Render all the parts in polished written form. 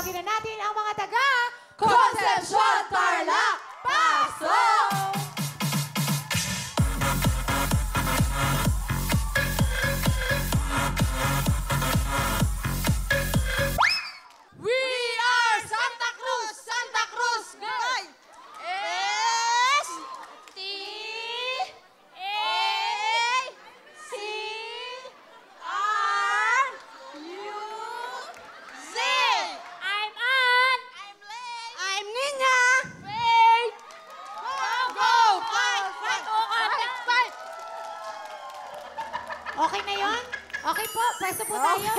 Tawagin na natin ang mga taga Concepcion Tarlac! Pasok! We are Santa Cruz! Santa Cruz! Goy! S T A C R U Z. I'm Ann. I'm Lay. I'm Nina. Wait. Go! Fight! Fight! Fight! Okay na yon? Okay po, pwesto po tayo.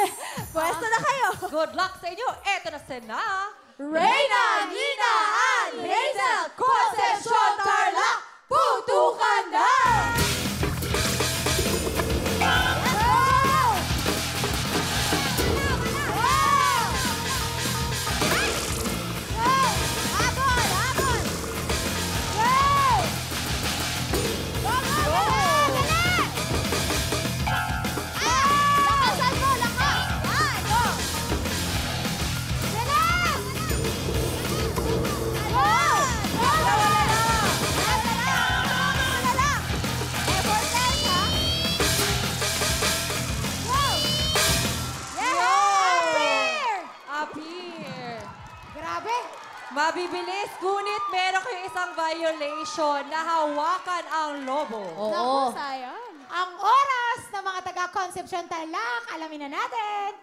Pwesto na kayo. Good luck sa inyo. Eto na sina. Reyna, Nina, Ann, Hazel, Concepcion Tarlac, putukan na! Grabe. Mabibilis, ngunit meron kayong isang violation na hawakan ang lobo. Oo. Sayang. Ang oras ng mga taga Concepcion Tarlac, alamin na natin.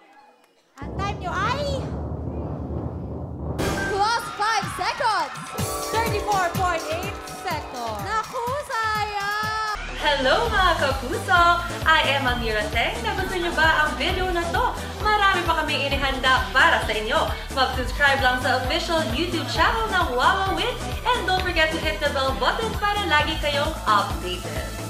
Ang time nyo ay... Plus 5 seconds. 34.8 seconds. Naku, sayang. Hello mga kapuso! I am Amira Teng. Nagustuhan niyo ba ang video na to? Marami pa kami inihanda para sa inyo. Mag-subscribe lang sa official YouTube channel ng Wawa Win and don't forget to hit the bell button para lagi kayong updated.